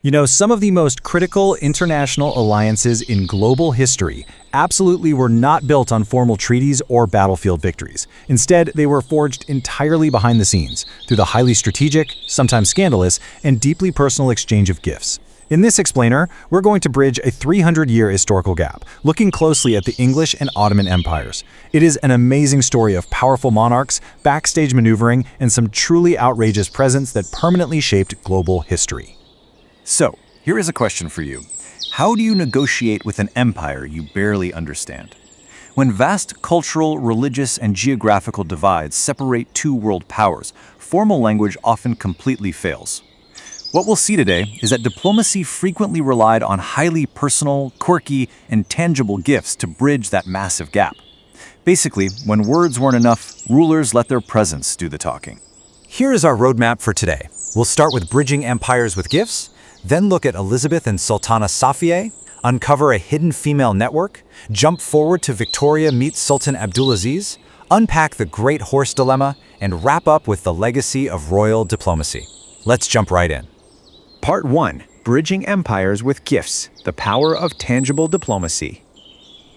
You know, some of the most critical international alliances in global history absolutely were not built on formal treaties or battlefield victories. Instead, they were forged entirely behind the scenes, through the highly strategic, sometimes scandalous, and deeply personal exchange of gifts. In this explainer, we're going to bridge a 300-year historical gap, looking closely at the English and Ottoman empires. It is an amazing story of powerful monarchs, backstage maneuvering, and some truly outrageous presents that permanently shaped global history. So, here is a question for you. How do you negotiate with an empire you barely understand? When vast cultural, religious, and geographical divides separate two world powers, formal language often completely fails. What we'll see today is that diplomacy frequently relied on highly personal, quirky, and tangible gifts to bridge that massive gap. Basically, when words weren't enough, rulers let their presence do the talking. Here is our roadmap for today. We'll start with bridging empires with gifts, then look at Elizabeth and Sultana Safiye, uncover a hidden female network, jump forward to Victoria meets Sultan Abdulaziz, unpack the Great Horse Dilemma, and wrap up with the legacy of royal diplomacy. Let's jump right in. Part 1. Bridging Empires with Gifts, the Power of Tangible Diplomacy.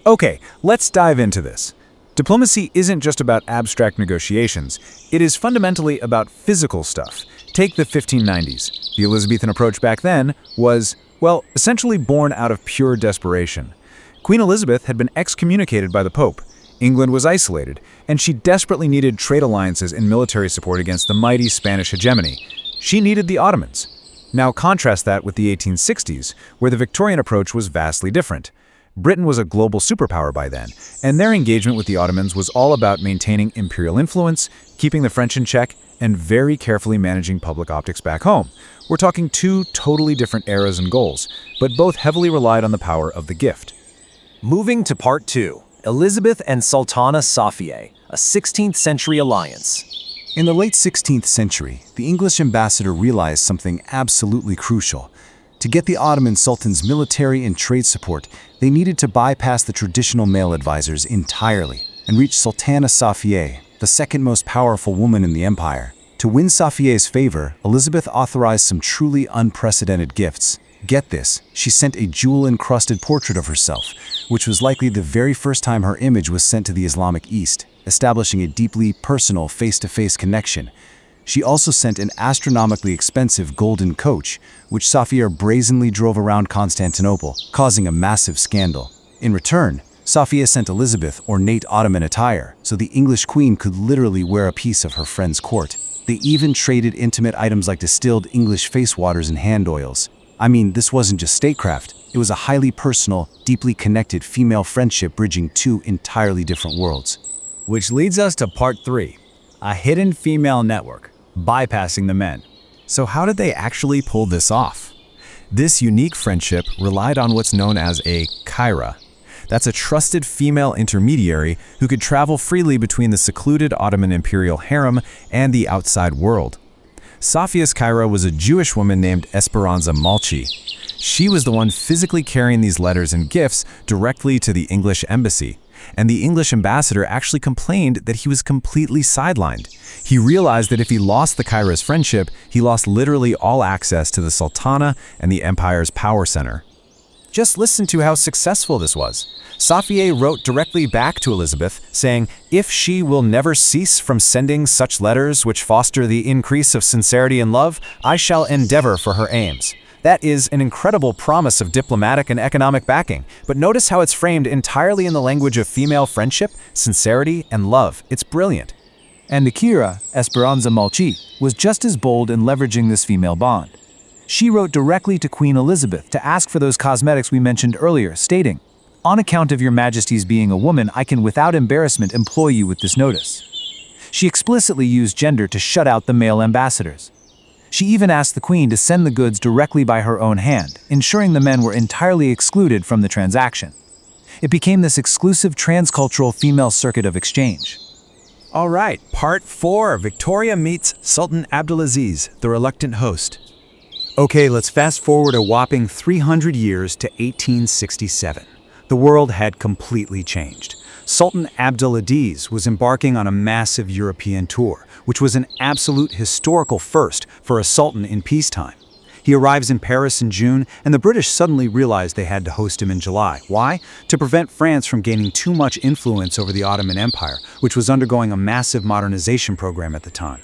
Okay, let's dive into this. Diplomacy isn't just about abstract negotiations. It is fundamentally about physical stuff. Take the 1590s. The Elizabethan approach back then was, well, essentially born out of pure desperation. Queen Elizabeth had been excommunicated by the Pope. England was isolated, and she desperately needed trade alliances and military support against the mighty Spanish hegemony. She needed the Ottomans. Now contrast that with the 1860s, where the Victorian approach was vastly different. Britain was a global superpower by then, and their engagement with the Ottomans was all about maintaining imperial influence, keeping the French in check, and very carefully managing public optics back home. We're talking two totally different eras and goals, but both heavily relied on the power of the gift. Moving to Part 2, Elizabeth and Sultana Safiye, a 16th century alliance. In the late 16th century, the English ambassador realized something absolutely crucial. To get the Ottoman Sultan's military and trade support, they needed to bypass the traditional male advisors entirely and reach Sultana Safiye, the second most powerful woman in the empire. To win Safiye's favor, Elizabeth authorized some truly unprecedented gifts. Get this, she sent a jewel-encrusted portrait of herself, which was likely the very first time her image was sent to the Islamic East, establishing a deeply personal face-to-face connection. She also sent an astronomically expensive golden coach, which Safiye brazenly drove around Constantinople, causing a massive scandal. In return, Safiye sent Elizabeth ornate Ottoman attire, so the English queen could literally wear a piece of her friend's court. They even traded intimate items like distilled English face waters and hand oils. I mean, this wasn't just statecraft. It was a highly personal, deeply connected female friendship bridging two entirely different worlds. Which leads us to Part 3, a hidden female network, bypassing the men. So how did they actually pull this off? This unique friendship relied on what's known as a Kyra. That's a trusted female intermediary who could travel freely between the secluded Ottoman imperial harem and the outside world. Safiye's Kyra was a Jewish woman named Esperanza Malchi. She was the one physically carrying these letters and gifts directly to the English embassy. And the English ambassador actually complained that he was completely sidelined. He realized that if he lost the Kyra's friendship, he lost literally all access to the Sultana and the empire's power center. Just listen to how successful this was. Safiye wrote directly back to Elizabeth, saying, "If she will never cease from sending such letters which foster the increase of sincerity and love, I shall endeavor for her aims." That is an incredible promise of diplomatic and economic backing, but notice how it's framed entirely in the language of female friendship, sincerity, and love. It's brilliant. And the Kyra, Esperanza Malchi, was just as bold in leveraging this female bond. She wrote directly to Queen Elizabeth to ask for those cosmetics we mentioned earlier, stating, "On account of your Majesty's being a woman, I can without embarrassment employ you with this notice." She explicitly used gender to shut out the male ambassadors. She even asked the Queen to send the goods directly by her own hand, ensuring the men were entirely excluded from the transaction. It became this exclusive transcultural female circuit of exchange. All right, Part 4, Victoria meets Sultan Abdulaziz, the reluctant host. Okay, let's fast forward a whopping 300 years to 1867. The world had completely changed. Sultan Abdulaziz was embarking on a massive European tour, which was an absolute historical first for a sultan in peacetime. He arrives in Paris in June, and the British suddenly realize they had to host him in July. Why? To prevent France from gaining too much influence over the Ottoman Empire, which was undergoing a massive modernization program at the time.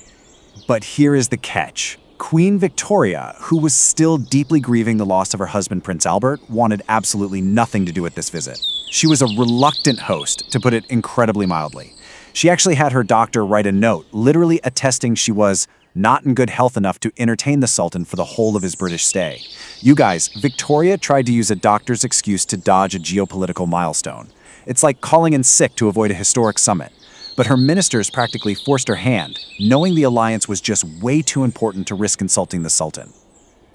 But here is the catch. Queen Victoria, who was still deeply grieving the loss of her husband Prince Albert, wanted absolutely nothing to do with this visit. She was a reluctant host, to put it incredibly mildly. She actually had her doctor write a note, literally attesting she was not in good health enough to entertain the Sultan for the whole of his British stay. You guys, Victoria tried to use a doctor's excuse to dodge a geopolitical milestone. It's like calling in sick to avoid a historic summit. But her ministers practically forced her hand, knowing the alliance was just way too important to risk insulting the Sultan.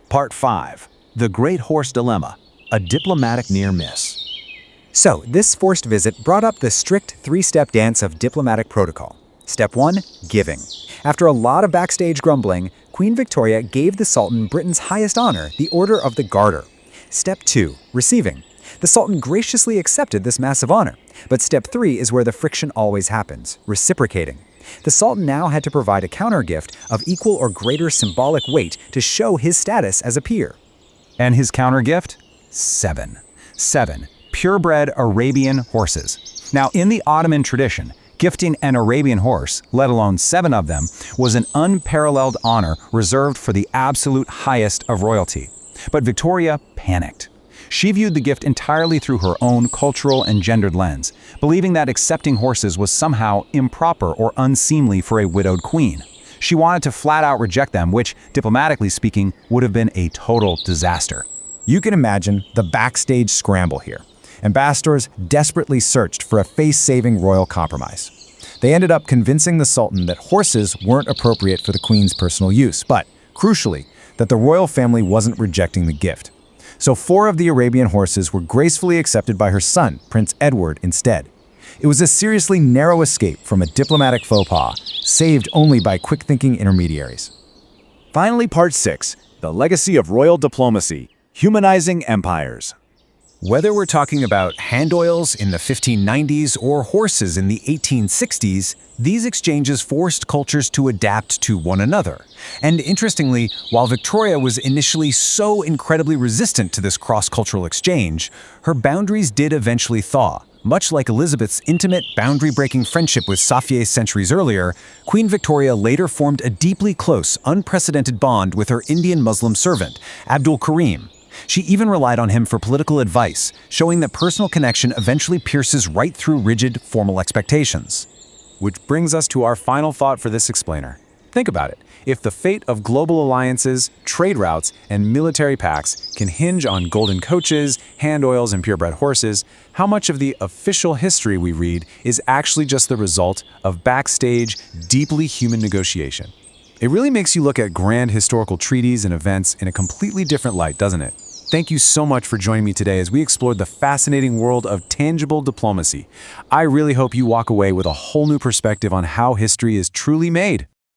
Part 5. The Great Horse Dilemma, a diplomatic near miss. So, this forced visit brought up the strict three-step dance of diplomatic protocol. Step 1, giving. After a lot of backstage grumbling, Queen Victoria gave the Sultan Britain's highest honor, the Order of the Garter. Step 2, receiving. The Sultan graciously accepted this massive honor. But step 3 is where the friction always happens, reciprocating. The Sultan now had to provide a counter-gift of equal or greater symbolic weight to show his status as a peer. And his counter-gift? 7. 7 purebred Arabian horses. Now, in the Ottoman tradition, gifting an Arabian horse, let alone 7 of them, was an unparalleled honor reserved for the absolute highest of royalty. But Victoria panicked. She viewed the gift entirely through her own cultural and gendered lens, believing that accepting horses was somehow improper or unseemly for a widowed queen. She wanted to flat out reject them, which, diplomatically speaking, would have been a total disaster. You can imagine the backstage scramble here. Ambassadors desperately searched for a face-saving royal compromise. They ended up convincing the Sultan that horses weren't appropriate for the Queen's personal use, but, crucially, that the royal family wasn't rejecting the gift. So 4 of the Arabian horses were gracefully accepted by her son, Prince Edward, instead. It was a seriously narrow escape from a diplomatic faux pas, saved only by quick-thinking intermediaries. Finally, Part 6. The Legacy of Royal Diplomacy, Humanizing Empires. Whether we're talking about hand oils in the 1590s or horses in the 1860s, these exchanges forced cultures to adapt to one another. And interestingly, while Victoria was initially so incredibly resistant to this cross-cultural exchange, her boundaries did eventually thaw. Much like Elizabeth's intimate, boundary-breaking friendship with Safiye centuries earlier, Queen Victoria later formed a deeply close, unprecedented bond with her Indian Muslim servant, Abdul Karim. She even relied on him for political advice, showing that personal connection eventually pierces right through rigid, formal expectations. Which brings us to our final thought for this explainer. Think about it. If the fate of global alliances, trade routes, and military pacts can hinge on golden coaches, hand oils, and purebred horses, how much of the official history we read is actually just the result of backstage, deeply human negotiation? It really makes you look at grand historical treaties and events in a completely different light, doesn't it? Thank you so much for joining me today as we explored the fascinating world of tangible diplomacy. I really hope you walk away with a whole new perspective on how history is truly made.